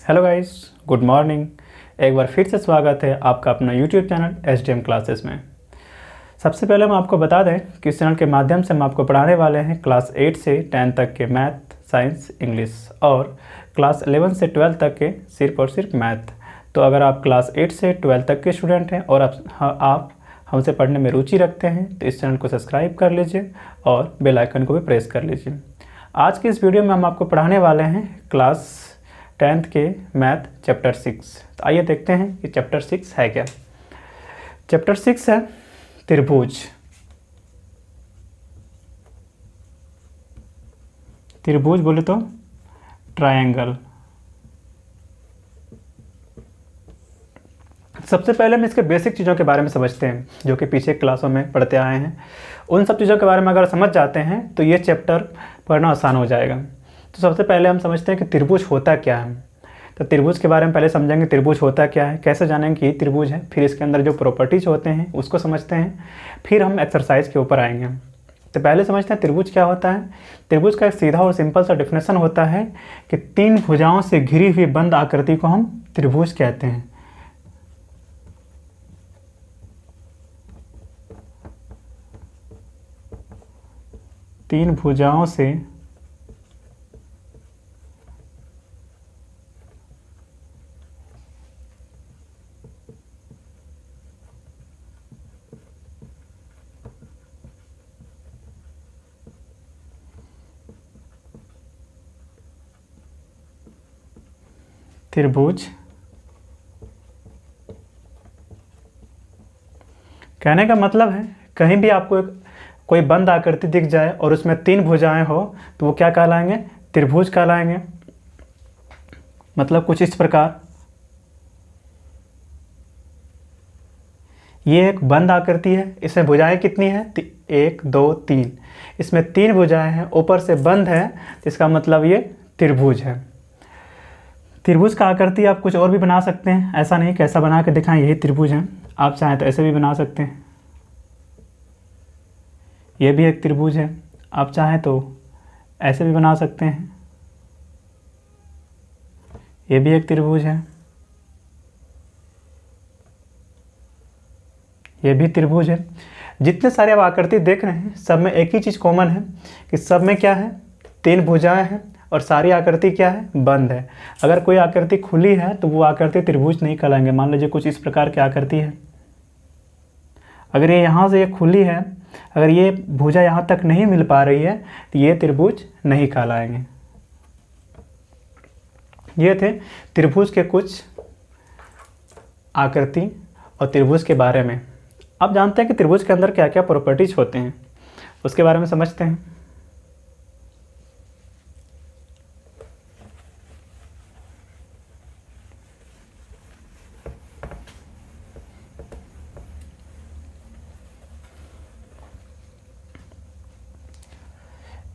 Hello guys, good morning. एक बार फिर से स्वागत है आपका अपना यूट्यूब चैनल SDM क्लासेस में। सबसे पहले हम आपको बता दें कि इस चैनल के माध्यम से हम आपको पढ़ाने वाले हैं क्लास 8 से 10 तक के मैथ, साइंस, इंग्लिश और क्लास 11 से 12 तक के सिर्फ और सिर्फ मैथ। तो अगर आप क्लास 8 से 12 तक के स्टूडेंट हैं और आप हमसे पढ़ने में रुचि रखते हैं तो इस चैनल को सब्सक्राइब कर लीजिए और बेल आइकन को भी प्रेस कर लीजिए। आज के इस वीडियो में हम आपको पढ़ाने वाले हैं क्लास 10th के मैथ चैप्टर 6। तो आइए देखते हैं कि चैप्टर 6 है क्या। चैप्टर 6 है त्रिभुज। त्रिभुज बोले तो ट्रायंगल। सबसे पहले हम इसके बेसिक चीज़ों के बारे में समझते हैं जो कि पीछे क्लासों में पढ़ते आए हैं। उन सब चीज़ों के बारे में अगर समझ जाते हैं तो ये चैप्टर पढ़ना आसान हो जाएगा। तो सबसे पहले हम समझते हैं कि त्रिभुज होता क्या है। तो त्रिभुज के बारे में पहले समझेंगे त्रिभुज होता क्या है, कैसे जानेंगे कि त्रिभुज है, फिर इसके अंदर जो प्रॉपर्टीज होते हैं उसको समझते हैं, फिर हम एक्सरसाइज के ऊपर आएंगे। तो पहले समझते हैं त्रिभुज क्या होता है। त्रिभुज का एक सीधा और सिंपल सा डेफिनेशन होता है कि तीन भुजाओं से घिरी हुई बंद आकृति को हम त्रिभुज कहते हैं। तीन भुजाओं से त्रिभुज कहने का मतलब है कहीं भी आपको कोई बंद आकृति दिख जाए और उसमें तीन भुजाएं हो तो वो क्या कहलाएंगे, त्रिभुज कहलाएंगे। मतलब कुछ इस प्रकार, ये एक बंद आकृति है, इसमें भुजाएं कितनी है, 1 2 3। इसमें तीन भुजाएं हैं, ऊपर से बंद है, तो इसका मतलब ये त्रिभुज है। त्रिभुज का आकृति आप कुछ और भी बना सकते हैं, ऐसा नहीं कैसा बना के दिखाएं यही त्रिभुज है। आप चाहें तो ऐसे भी बना सकते हैं, ये भी एक त्रिभुज है। आप चाहें तो ऐसे भी बना सकते हैं, ये भी एक त्रिभुज है, ये भी त्रिभुज है। जितने सारे आप आकृति देख रहे हैं सब में एक ही चीज़ कॉमन है कि सब में क्या है, तीन भुजाएं हैं और सारी आकृति क्या है, बंद है। अगर कोई आकृति खुली है तो वो आकृति त्रिभुज नहीं कहलाएंगे। मान लीजिए कुछ इस प्रकार की आकृति है, अगर ये यहाँ से ये खुली है, अगर ये भुजा यहाँ तक नहीं मिल पा रही है तो ये त्रिभुज नहीं कहलाएंगे। ये थे त्रिभुज के कुछ आकृति और त्रिभुज के बारे में। अब जानते हैं कि त्रिभुज के अंदर क्या क्या प्रॉपर्टीज होते हैं, उसके बारे में समझते हैं।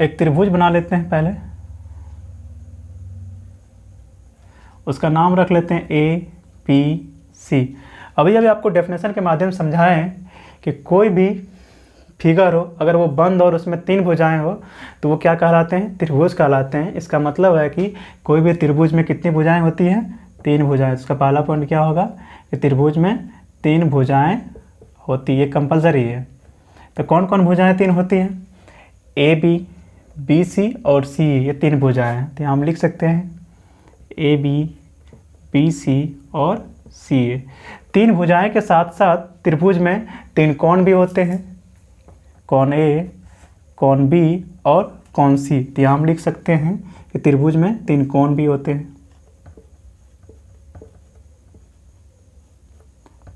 एक त्रिभुज बना लेते हैं पहले, उसका नाम रख लेते हैं ABC। अभी आपको डेफिनेशन के माध्यम से समझाए हैं कि कोई भी फिगर हो, अगर वो बंद और उसमें तीन भुजाएं हो तो वो क्या कहलाते हैं, त्रिभुज कहलाते हैं। इसका मतलब है कि कोई भी त्रिभुज में कितनी भुजाएं होती हैं, तीन भुजाएं। इसका पहला पॉइंट क्या होगा कि त्रिभुज में तीन भुजाएं होती है, कंपलसरी है। तो कौन कौन भुजाएं तीन होती हैं, AB, BC और CE, ये तीन भुजाएं हैं। तो हम लिख सकते हैं AB, BC और CA। तीन भुजाएं के साथ साथ त्रिभुज में तीन कोण भी होते हैं, कोण A, कोण B और कोण C। तो हम लिख सकते हैं कि त्रिभुज में तीन कोण भी होते हैं,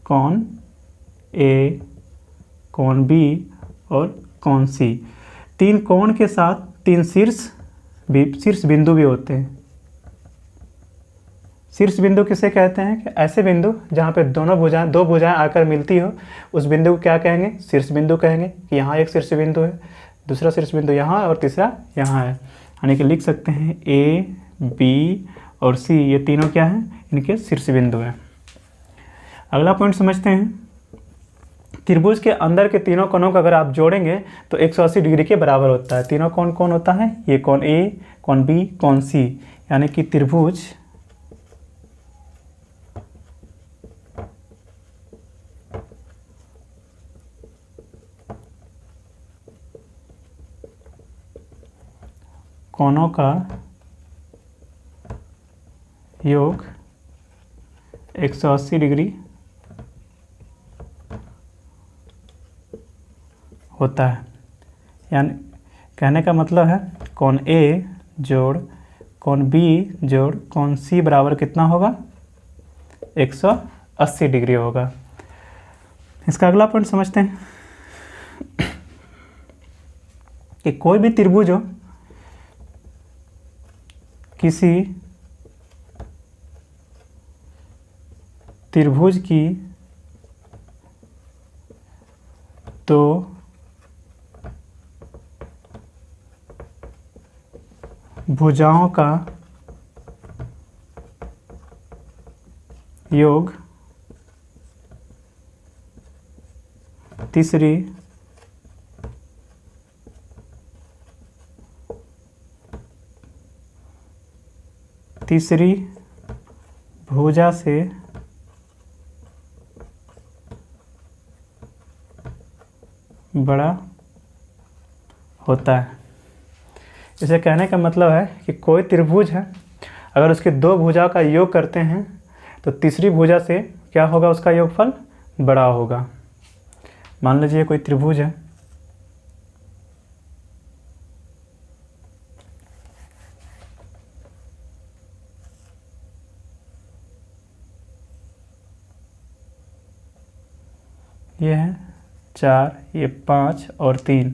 कोण A, कोण B और कोण C। तीन कोण के साथ तीन शीर्ष बिंदु भी होते हैं। शीर्ष बिंदु किसे कहते हैं कि ऐसे बिंदु जहाँ पे दो भुजाएं आकर मिलती हो, उस बिंदु को क्या कहेंगे, शीर्ष बिंदु कहेंगे। कि यहाँ एक शीर्ष बिंदु है, दूसरा शीर्ष बिंदु यहाँ और तीसरा यहाँ है, यानी कि लिख सकते हैं A, B और C, ये तीनों क्या हैं, इनके शीर्ष बिंदु हैं। अगला पॉइंट समझते हैं। त्रिभुज के अंदर के तीनों कोणों को अगर आप जोड़ेंगे तो 180 डिग्री के बराबर होता है। तीनों कोण कौन होता है, ये कोण A, कोण B, कोण C, यानी कि त्रिभुज कोणों का योग 180 डिग्री होता है। यानी कहने का मतलब है कोण ए जोड़ कोण बी जोड़ कोण सी बराबर कितना होगा, 180 डिग्री होगा। इसका अगला पॉइंट समझते हैं कि कोई भी त्रिभुज हो, किसी त्रिभुज की तो भुजाओं का योग तीसरी भुजा से बड़ा होता है। इसे कहने का मतलब है कि कोई त्रिभुज है, अगर उसके दो भुजा का योग करते हैं तो तीसरी भुजा से क्या होगा, उसका योगफल बड़ा होगा। मान लीजिए कोई त्रिभुज है, ये है 4, ये 5 और 3।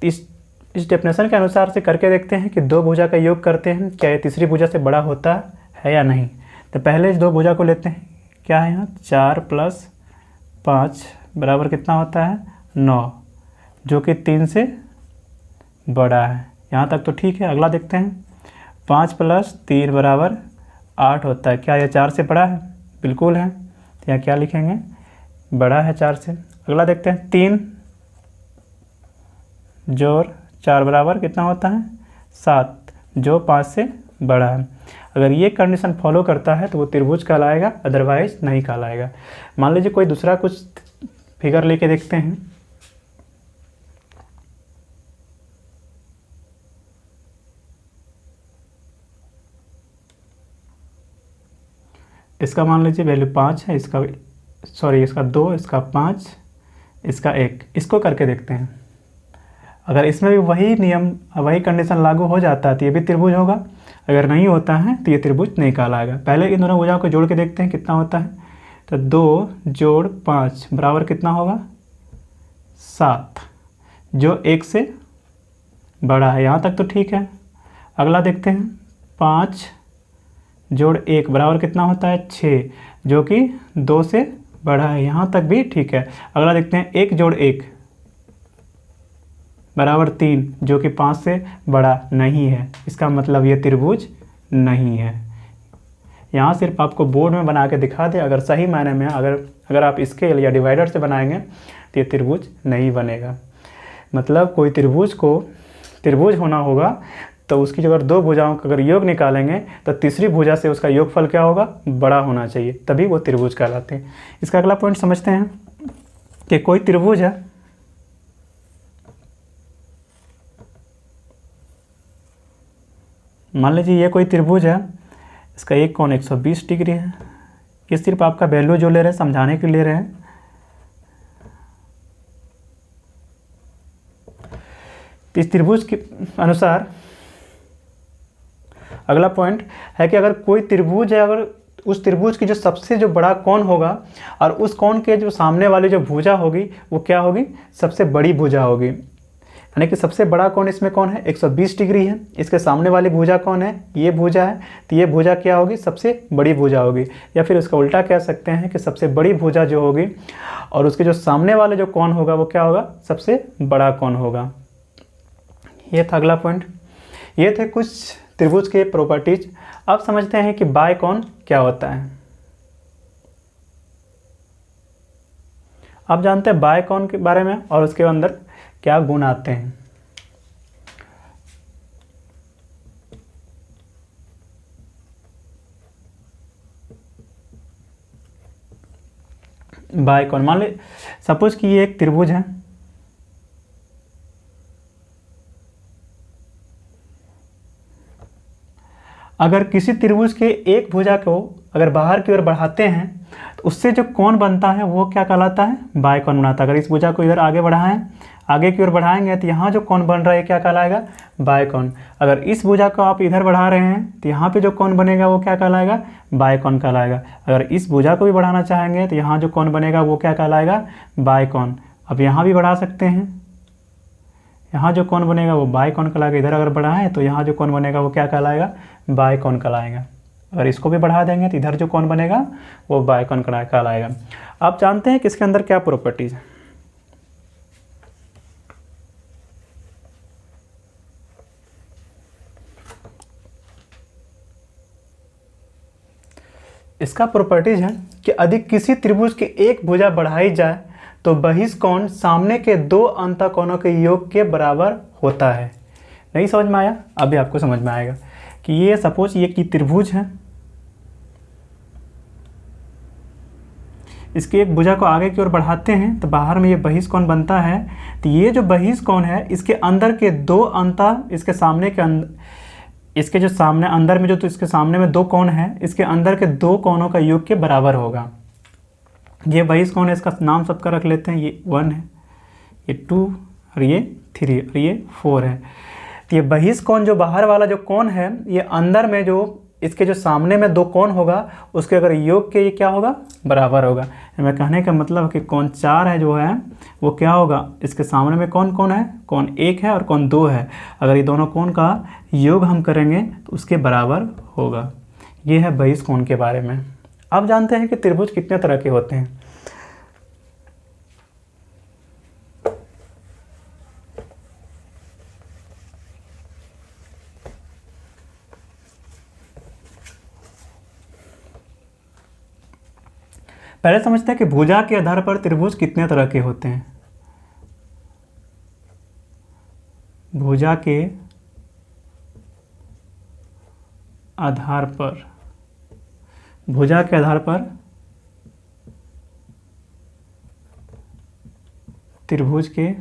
इस डेफिनेशन के अनुसार से करके देखते हैं कि दो भुजा का योग करते हैं क्या ये तीसरी भुजा से बड़ा होता है या नहीं। तो पहले इस दो भुजा को लेते हैं, क्या है यहाँ 4 + 5 बराबर कितना होता है 9, जो कि 3 से बड़ा है। यहाँ तक तो ठीक है। अगला देखते हैं 5 + 3 बराबर 8 होता है, क्या यह 4 से बड़ा है, बिल्कुल है। तो यहाँ क्या लिखेंगे, बड़ा है 4 से। अगला देखते हैं 3 जोड़ 4 बराबर कितना होता है 7, जो 5 से बड़ा है। अगर ये कंडीशन फॉलो करता है तो वो त्रिभुज कहलाएगा, अदरवाइज नहीं कहलाएगा। मान लीजिए कोई दूसरा कुछ फिगर लेके देखते हैं। इसका मान लीजिए वैल्यू 5 है, इसका 2, इसका 5, इसका 1। इसको करके देखते हैं। अगर इसमें भी वही नियम, वही कंडीशन लागू हो जाता है तो ये भी त्रिभुज होगा। अगर नहीं होता है तो ये त्रिभुज नहीं कहलाएगा। पहले इन दोनों भुजाओं को जोड़ के देखते हैं कितना होता है। तो 2 जोड़ 5 बराबर कितना होगा 7, जो 1 से बड़ा है। यहाँ तक तो ठीक है। अगला देखते हैं 5 जोड़ 1 बराबर कितना होता है 6, जो कि 2 से बड़ा है। यहाँ तक भी ठीक है। अगला देखते हैं 1 जोड़ 1 बराबर 3, जो कि 5 से बड़ा नहीं है। इसका मतलब ये त्रिभुज नहीं है। यहाँ सिर्फ आपको बोर्ड में बना के दिखा दे, अगर सही मायने में अगर आप स्केल या डिवाइडर से बनाएंगे तो ये त्रिभुज नहीं बनेगा। मतलब कोई त्रिभुज को त्रिभुज होना होगा तो उसकी अगर दो भुजाओं का अगर योग निकालेंगे तो तीसरी भुजा से उसका योगफल क्या होगा, बड़ा होना चाहिए, तभी वो त्रिभुज कहलाते हैं। इसका अगला पॉइंट समझते हैं कि कोई त्रिभुज है, मान लीजिए ये कोई त्रिभुज है, इसका एक कोण 120 डिग्री है। ये सिर्फ आपका वैल्यू जो ले रहे हैं समझाने के लिए ले रहे हैं। तो इस त्रिभुज के अनुसार अगला पॉइंट है कि अगर कोई त्रिभुज है, अगर उस त्रिभुज की जो सबसे जो बड़ा कोण होगा और उस कोण के जो सामने वाली जो भुजा होगी वो क्या होगी, सबसे बड़ी भुजा होगी। यानी कि सबसे बड़ा कोण इसमें कौन है 120 डिग्री है। इसके सामने वाली भुजा कौन है, ये भुजा है। तो ये भुजा क्या होगी, सबसे बड़ी भुजा होगी। या फिर उसका उल्टा कह सकते हैं कि सबसे बड़ी भुजा जो होगी और उसके जो सामने वाले जो कोण होगा वो क्या होगा, सबसे बड़ा कोण होगा। ये था अगला पॉइंट। ये थे कुछ त्रिभुज के प्रॉपर्टीज। अब समझते हैं कि बाय कोण क्या होता है। आप जानते हैं बाय कोण के बारे में और उसके अंदर क्या गुण आते हैं। बाय कोण, मान ली सपोज कि ये एक त्रिभुज है, अगर किसी त्रिभुज के एक भुजा को अगर बाहर की ओर बढ़ाते हैं तो उससे जो कोण बनता है वो क्या कहलाता है, बायकोण बनाता है। अगर इस भुजा को इधर आगे बढ़ाएं, आगे की ओर बढ़ाएंगे तो यहाँ जो कोण बन रहा है क्या कहलाएगा, बायकोण। अगर इस भुजा को आप इधर बढ़ा रहे हैं तो यहाँ पे जो कोण बनेगा वो क्या कहलाएगा, बायकोण कहलाएगा। अगर इस भुजा को भी बढ़ाना चाहेंगे तो यहाँ जो कोण बनेगा वो क्या कहलाएगा, बायकोण। अब यहाँ भी बढ़ा सकते हैं, यहाँ जो कोण बनेगा वो बायकोण कहलाएगा। इधर अगर बढ़ाएं तो यहाँ जो कोण बनेगा वो क्या कहलाएगा, बायकोण कहलाएगा। अगर इसको भी बढ़ा देंगे तो इधर जो कोण बनेगा वो बायकोण कहलाएगा। आप जानते हैं कि इसके अंदर क्या प्रॉपर्टीज है। इसका प्रॉपर्टीज है कि यदि किसी त्रिभुज के एक भुजा बढ़ाई जाए तो बहिष्कोण सामने के दो अंतःकोणों के योग के बराबर होता है। नहीं समझ में आया? अभी आपको समझ में आएगा कि ये सपोज ये की त्रिभुज है, इसके एक भुजा को आगे की ओर बढ़ाते हैं तो बाहर में ये बहिष्कोण बनता है। तो ये जो बहिष्कोण है इसके अंदर के दो अंतः इसके सामने के इसके जो सामने अंदर में जो तो इसके सामने में दो कोण है, इसके अंदर के दो कोणों का योग के बराबर होगा। ये बहिष्कोण है, इसका नाम सबका रख लेते हैं। ये 1 है, ये 2 और ये 3 और ये 4 है। तो ये बहिष्कोण जो बाहर वाला जो कोण है ये अंदर में जो इसके जो सामने में दो कोण होगा उसके अगर योग के ये क्या होगा, बराबर होगा। मैं कहने का मतलब है कि कोण 4 है जो है वो क्या होगा, इसके सामने में कौन कौन है, कोण 1 है और कोण 2 है। अगर ये दोनों कोण का योग हम करेंगे तो उसके बराबर होगा। ये है बहिष्कोण के बारे में। अब जानते हैं कि त्रिभुज कितने तरह के होते हैं। पहले समझते हैं कि भुजा के आधार पर त्रिभुज कितने तरह के होते हैं। भुजा के आधार पर, भुजा के आधार पर त्रिभुज के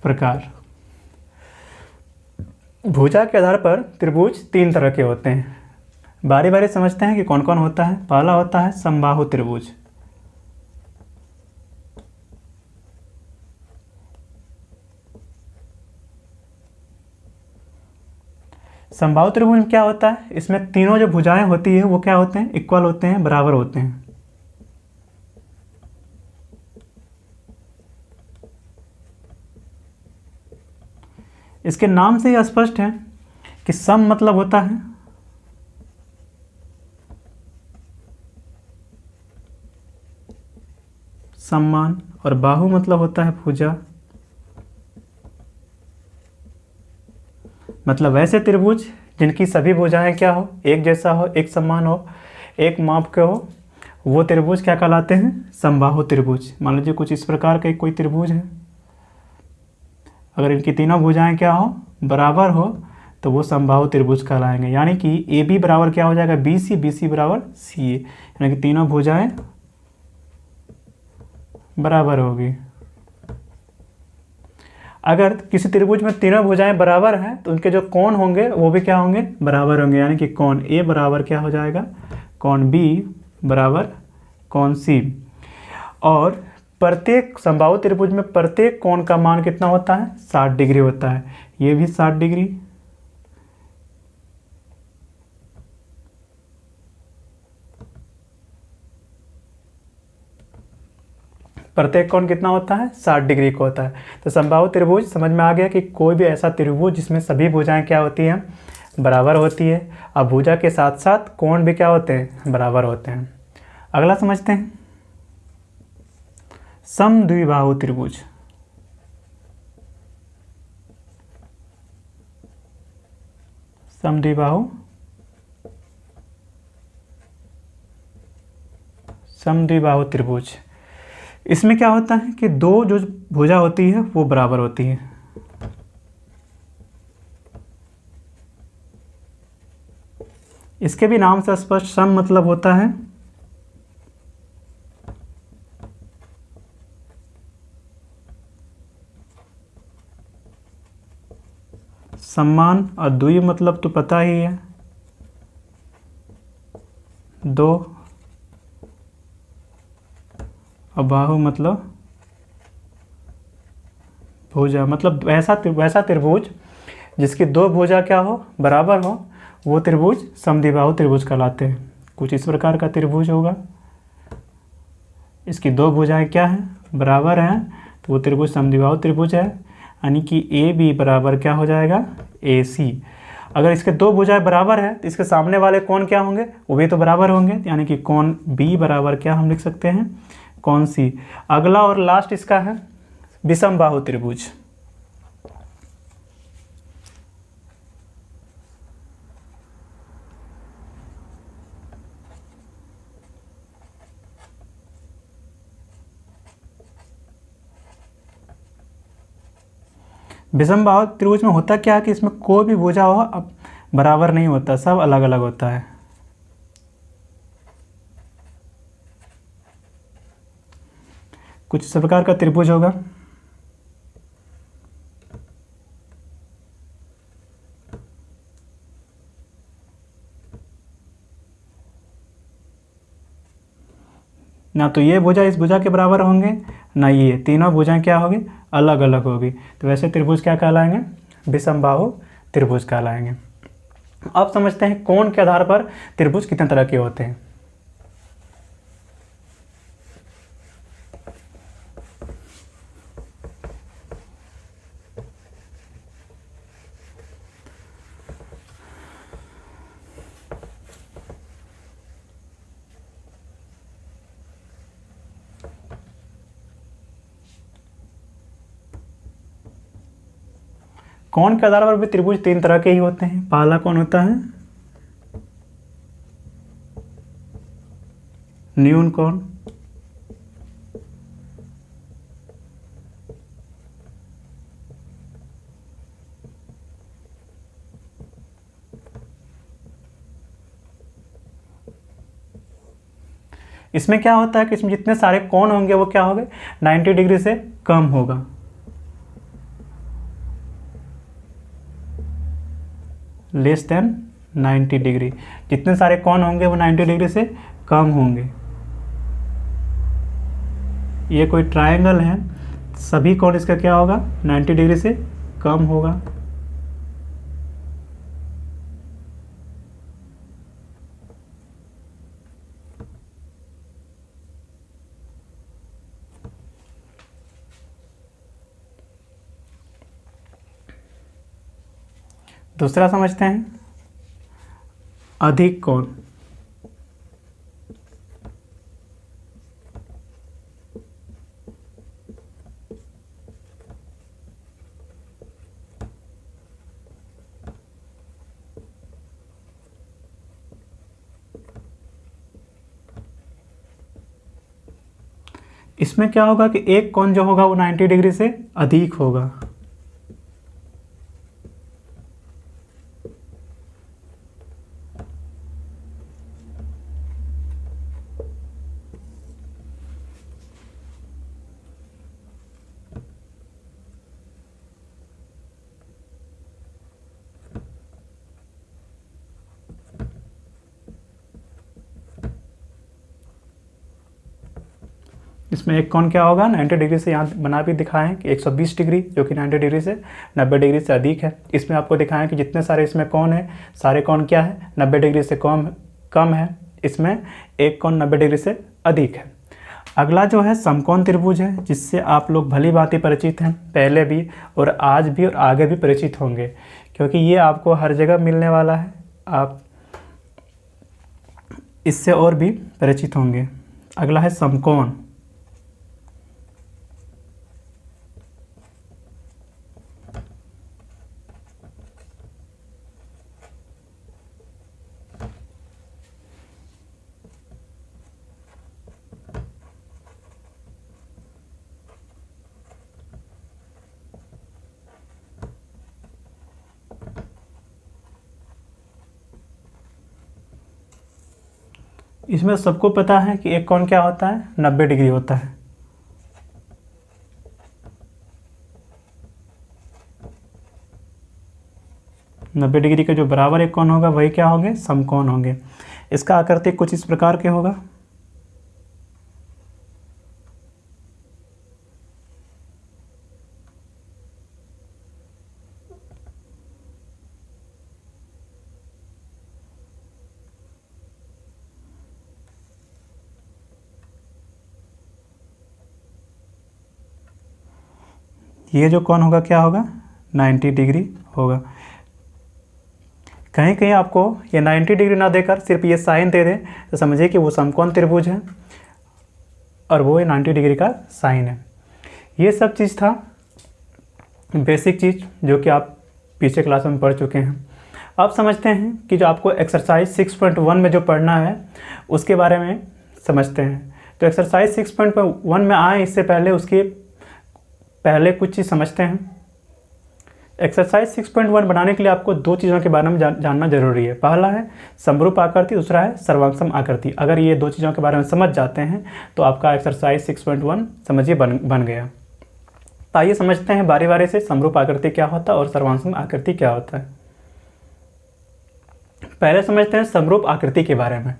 प्रकार। भुजा के आधार पर त्रिभुज 3 तरह के होते हैं। बारी बारी समझते हैं कि कौन कौन होता है। पहला होता है समबाहु त्रिभुज। समबाहु त्रिभुज में क्या होता है, इसमें तीनों जो भुजाएं होती है वो क्या होते हैं, इक्वल होते हैं, बराबर होते हैं। इसके नाम से ही स्पष्ट है कि सम मतलब होता है समान और बाहु मतलब होता है भुजा। मतलब वैसे त्रिभुज जिनकी सभी भुजाएं क्या हो, एक जैसा हो, एक समान हो, एक माप के हो, वो त्रिभुज क्या कहलाते हैं, समबाहु त्रिभुज। मान लीजिए कुछ इस प्रकार का कोई त्रिभुज है, अगर इनकी तीनों भुजाएं क्या हो, बराबर हो, तो वो समबाहु त्रिभुज कहलाएंगे। यानी कि ए बी बराबर क्या हो जाएगा, बी सी, बी सी बराबर सी ए, यानी कि तीनों भुजाएं बराबर होगी। अगर किसी त्रिभुज में तीनों भुजाएं बराबर हैं तो उनके जो कोण होंगे वो भी क्या होंगे, बराबर होंगे। यानी कि कोण ए बराबर क्या हो जाएगा, कोण बी बराबर कोण सी। और प्रत्येक समबाहु त्रिभुज में प्रत्येक कोण का मान कितना होता है, 60 डिग्री होता है। ये भी 60 डिग्री, प्रत्येक कोण कितना होता है, 60 डिग्री का होता है। तो समबाहु त्रिभुज समझ में आ गया कि कोई भी ऐसा त्रिभुज जिसमें सभी भुजाएं क्या होती हैं, बराबर होती है। अब भुजा के साथ साथ कोण भी क्या होते हैं, बराबर होते हैं। अगला समझते हैं समद्विबाहु त्रिभुज। समद्विबाहु त्रिभुज, इसमें क्या होता है कि दो जो भुजा होती है वो बराबर होती है। इसके भी नाम से स्पष्ट सम मतलब होता है समान, और द्वि मतलब तो पता ही है, दो, और बाहु मतलब भुजा, मतलब वैसा त्रिभुज जिसकी दो भुजा क्या हो, बराबर हो, वो त्रिभुज समद्विबाहु त्रिभुज कहलाते हैं। कुछ इस प्रकार का त्रिभुज होगा, इसकी दो भुजाएं क्या हैं, बराबर हैं, तो वो त्रिभुज समद्विबाहु त्रिभुज है। यानी कि ए बी बराबर क्या हो जाएगा, ए सी। अगर इसके दो भुजाएं बराबर है तो इसके सामने वाले कोण क्या होंगे, वो भी तो बराबर होंगे, यानी कि कोण बी बराबर क्या हम लिख सकते हैं, कोण सी। अगला और लास्ट इसका है विषमबाहु त्रिभुज। विषमबाहु त्रिभुज में होता क्या है कि इसमें कोई भी भुजा हो अब बराबर नहीं होता, सब अलग अलग होता है। कुछ इस प्रकार का त्रिभुज होगा। ना तो ये भुजा इस भुजा के बराबर होंगे, ना ये, तीनों भुजाएं क्या होगी, अलग अलग होगी। तो वैसे त्रिभुज क्या कहलाएंगे, विषमबाहु त्रिभुज कहलाएंगे। अब समझते हैं कोण के आधार पर त्रिभुज कितने तरह के होते हैं। कोण के आधार पर भी त्रिभुज तीन तरह के ही होते हैं। पहला कौन होता है, न्यून कोण। इसमें क्या होता है कि इसमें जितने सारे कोण होंगे वो क्या होंगे, 90 डिग्री से कम होगा। लेस देन 90 डिग्री, जितने सारे कोण होंगे वो 90 डिग्री से कम होंगे। ये कोई ट्रायंगल है, सभी कोण इसका क्या होगा, 90 डिग्री से कम होगा। दूसरा समझते हैं अधिक कोण। इसमें क्या होगा कि एक कोण जो होगा वो 90 डिग्री से अधिक होगा। इसमें एक कोण क्या होगा, 90 डिग्री से, यहाँ बना भी दिखाएं कि 120 डिग्री, जो कि 90 डिग्री से 90 डिग्री से अधिक है। इसमें आपको दिखाएं कि जितने सारे इसमें कोण है, सारे कोण क्या है, 90 डिग्री से कम है। इसमें एक कोण 90 डिग्री से अधिक है। अगला जो है समकोण त्रिभुज है, जिससे आप लोग भली भांति परिचित हैं, पहले भी और आज भी और आगे भी परिचित होंगे, क्योंकि ये आपको हर जगह मिलने वाला है। आप इससे और भी परिचित होंगे। अगला है समकोण। इसमें सबको पता है कि एक कोण क्या होता है, 90 डिग्री होता है। 90 डिग्री के जो बराबर एक कोण होगा वही क्या होंगे, समकोण होंगे। इसका आकृति कुछ इस प्रकार के होगा। ये जो कोण होगा क्या होगा, 90 डिग्री होगा। कहीं कहीं आपको ये 90 डिग्री ना देकर सिर्फ ये साइन दे दें तो समझिए कि वो समकोण त्रिभुज है और वो 90 डिग्री का साइन है। ये सब चीज़ था बेसिक चीज़ जो कि आप पीछे क्लास में पढ़ चुके हैं। अब समझते हैं कि जो आपको एक्सरसाइज 6.1 में जो पढ़ना है उसके बारे में समझते हैं। तो एक्सरसाइज 6.1 में आए इससे पहले उसके पहले कुछ चीज़ समझते हैं। एक्सरसाइज 6.1 बनाने के लिए आपको दो चीज़ों के बारे में जानना जरूरी है। पहला है समरूप आकृति, दूसरा है सर्वांगसम आकृति। अगर ये दो चीज़ों के बारे में समझ जाते हैं तो आपका एक्सरसाइज 6.1 समझिए बन गया। तो आइए समझते हैं बारी बारी से समरूप आकृति क्या होता है और सर्वांगसम आकृति क्या होता है। पहले समझते हैं समरूप आकृति के बारे में।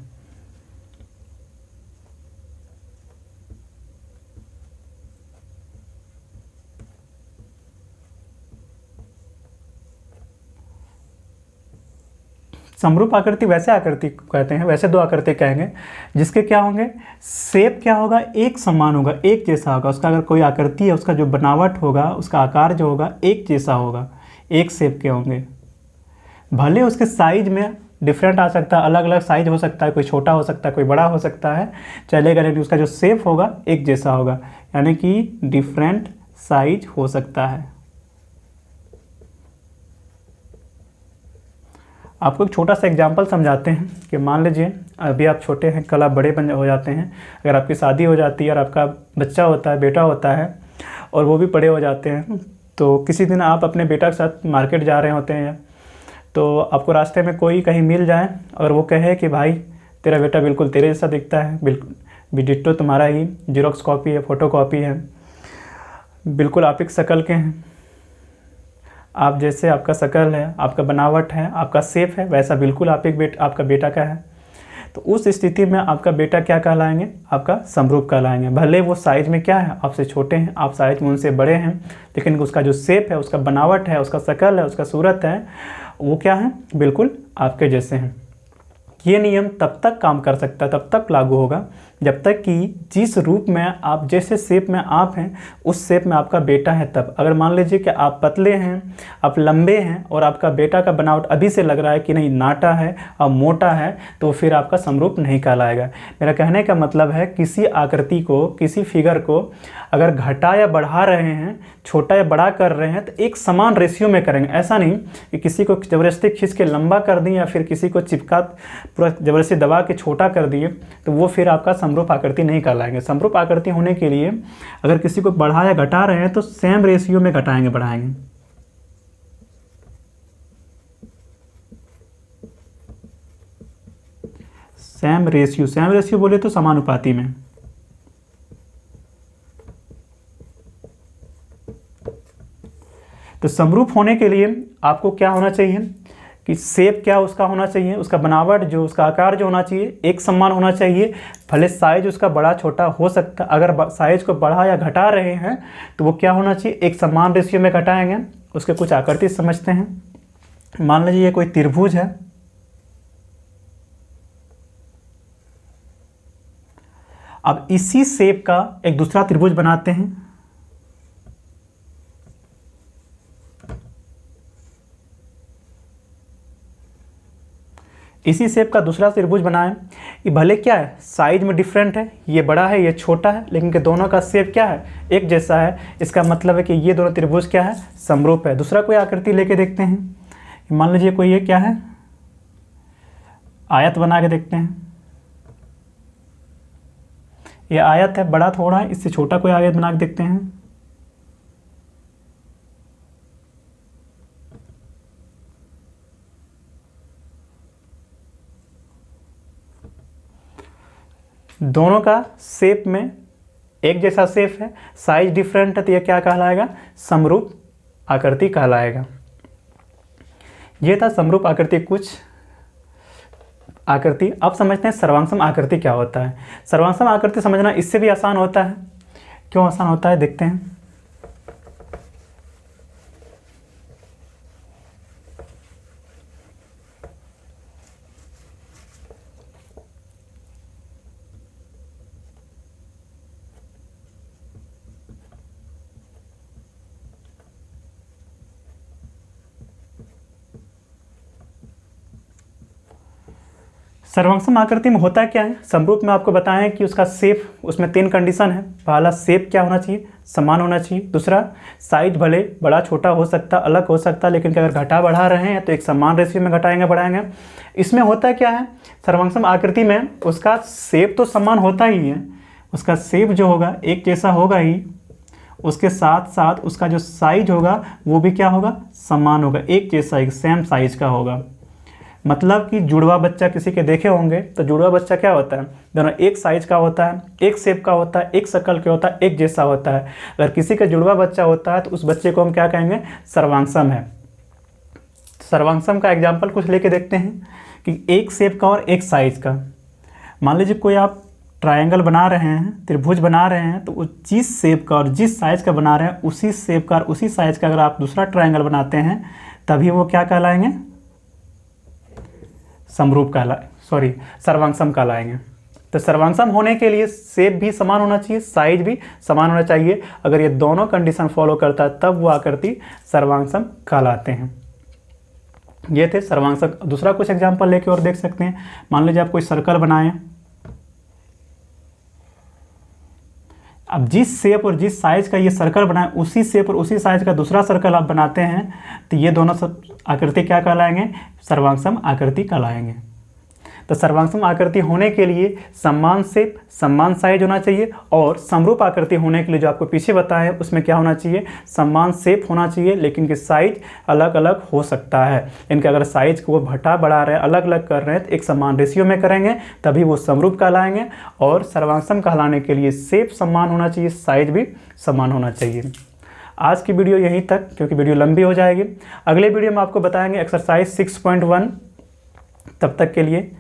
समरूप आकृति वैसे आकृति कहते हैं, वैसे दो आकृति कहेंगे जिसके क्या होंगे, शेप क्या होगा, एक समान होगा, एक जैसा होगा। उसका अगर कोई आकृति है उसका जो बनावट होगा, उसका आकार जो होगा एक जैसा होगा, एक शेप के होंगे। भले उसके साइज में डिफरेंट आ सकता है, अलग अलग साइज हो सकता है, कोई छोटा हो सकता है, कोई बड़ा हो सकता है, चलेगा, लेकिन उसका जो शेप होगा एक जैसा होगा, यानी कि डिफरेंट साइज हो सकता है। आपको एक छोटा सा एग्जांपल समझाते हैं कि मान लीजिए अभी आप छोटे हैं, कल आप बड़े हो जाते हैं। अगर आपकी शादी हो जाती है और आपका बच्चा होता है, बेटा होता है, और वो भी बड़े हो जाते हैं, तो किसी दिन आप अपने बेटा के साथ मार्केट जा रहे होते हैं, तो आपको रास्ते में कोई कहीं मिल जाए और वो कहे कि भाई तेरा बेटा बिल्कुल तेरे जैसा दिखता है, बिल्कुल डिट्टो तुम्हारा ही, जीरोक्स कॉपी है, फ़ोटो कॉपी है, बिल्कुल आप एक शक्ल के हैं, आप जैसे आपका शक्ल है, आपका बनावट है, आपका शेप है, वैसा बिल्कुल आपका बेटा का है। तो उस स्थिति में आपका बेटा क्या कहलाएंगे, आपका समरूप कहलाएंगे। भले वो साइज में क्या है, आपसे छोटे हैं, आप साइज में उनसे बड़े हैं, लेकिन उसका जो शेप है, उसका बनावट है, उसका शक्ल है, उसका सूरत है, वो क्या है, बिल्कुल आपके जैसे हैं। ये नियम तब तक काम कर सकता है, तब तक लागू होगा जब तक कि जिस रूप में आप, जैसे शेप में आप हैं, उस शेप में आपका बेटा है तब। अगर मान लीजिए कि आप पतले हैं, आप लंबे हैं और आपका बेटा का बनावट अभी से लग रहा है कि नहीं नाटा है और मोटा है, तो फिर आपका समरूप नहीं कहलाएगा। मेरा कहने का मतलब है किसी आकृति को, किसी फिगर को अगर घटा या बढ़ा रहे हैं, छोटा या बड़ा कर रहे हैं, तो एक समान रेशियो में करेंगे। ऐसा नहीं कि किसी को ज़बरदस्ती खींच के लंबा कर दिए या फिर किसी को चिपका पूरा ज़बरदस्ती दबा के छोटा कर दिए, तो वो फिर आपका समरूप आकृति नहीं कहलाएंगे। समरूप आकृति होने के लिए अगर किसी को बढ़ा या घटा रहे हैं तो सेम रेशियो में घटाएंगे, बढ़ाएंगे। सेम रेशियो बोले तो समानुपाती में। तो समरूप होने के लिए आपको क्या होना चाहिए कि शेप क्या उसका होना चाहिए, उसका बनावट जो, उसका आकार जो होना चाहिए एक समान होना चाहिए। भले साइज उसका बड़ा छोटा हो सकता, अगर साइज को बढ़ा या घटा रहे हैं तो वो क्या होना चाहिए, एक समान रेशियो में घटाएंगे। उसके कुछ आकृति समझते हैं। मान लीजिए ये कोई त्रिभुज है, अब इसी शेप का एक दूसरा त्रिभुज बनाते हैं। इसी शेप का दूसरा त्रिभुज बनाएं। ये भले क्या है, साइज में डिफरेंट है, ये बड़ा है ये छोटा है, लेकिन कि दोनों का शेप क्या है, एक जैसा है। इसका मतलब है कि ये दोनों त्रिभुज क्या है, समरूप है। दूसरा कोई आकृति लेके देखते हैं। मान लीजिए कोई ये क्या है, आयत बना के देखते हैं। ये आयत है, बड़ा थोड़ा है, इससे छोटा कोई आयत बना के देखते हैं। दोनों का शेप में एक जैसा शेप है, साइज डिफरेंट है, तो यह क्या कहलाएगा, समरूप आकृति कहलाएगा। ये था समरूप आकृति कुछ आकृति। अब समझते हैं सर्वांगसम आकृति क्या होता है। सर्वांगसम आकृति समझना इससे भी आसान होता है। क्यों आसान होता है देखते हैं। सर्वांगसम आकृति में होता क्या है, समरूप में आपको बताएं कि उसका शेप, उसमें 3 कंडीशन है। पहला शेप क्या होना चाहिए, समान होना चाहिए। दूसरा साइज भले बड़ा छोटा हो सकता, अलग हो सकता, लेकिन अगर घटा बढ़ा रहे हैं तो एक समान रेशियो में घटाएंगे बढ़ाएंगे। इसमें होता क्या है सर्वांगसम आकृति में, उसका शेप तो समान होता ही है, उसका शेप जो होगा एक जैसा होगा ही, उसके साथ साथ उसका जो साइज होगा वो भी क्या होगा, समान होगा, एक जैसा, एक सेम साइज का होगा। मतलब कि जुड़वा बच्चा किसी के देखे होंगे तो जुड़वा बच्चा क्या होता है, दोनों एक साइज का होता है, एक शेप का होता है, एक शक्ल का होता है, एक जैसा होता है। अगर किसी का जुड़वा बच्चा होता है तो उस बच्चे को हम क्या कहेंगे, सर्वांगसम है। सर्वांगसम का एग्जाम्पल कुछ लेके देखते हैं कि एक शेप का और एक साइज का। मान लीजिए कोई आप ट्रायंगल बना रहे हैं, त्रिभुज बना रहे हैं, तो जिस शेप का और जिस साइज का बना रहे हैं उसी शेप का और उसी साइज का अगर आप दूसरा ट्रायंगल बनाते हैं तभी वो क्या कहलाएंगे, समरूप सर्वांगसम कहलाएंगे। तो सर्वांगसम होने के लिए शेप भी समान होना चाहिए, साइज भी समान होना चाहिए। अगर ये दोनों कंडीशन फॉलो करता है तब वो आकृति सर्वांगसम कहलाते हैं। ये थे सर्वांगसम। दूसरा कुछ एग्जांपल लेके और देख सकते हैं। मान लीजिए आप कोई सर्कल बनाएं, अब जिस शेप और जिस साइज का ये सर्कल बनाए उसी शेप और उसी साइज का दूसरा सर्कल आप बनाते हैं तो ये दोनों सब आकृति क्या कहलाएंगे, सर्वांगसम आकृति कहलाएंगे। तो सर्वांगसम आकृति होने के लिए समान शेप समान साइज होना चाहिए, और समरूप आकृति होने के लिए जो आपको पीछे बताया उसमें क्या होना चाहिए, समान शेप होना चाहिए, लेकिन कि साइज अलग अलग हो सकता है। इनके अगर साइज को वो घटा बढ़ा रहे हैं, अलग अलग कर रहे हैं तो एक समान रेशियो में करेंगे तभी वो समरूप कहलाएंगे। और सर्वांगसम कहलाने के लिए शेप समान होना चाहिए, साइज भी समान होना चाहिए। आज की वीडियो यहीं तक, क्योंकि वीडियो लंबी हो जाएगी। अगले वीडियो में आपको बताएंगे एक्सरसाइज 6.1। तब तक के लिए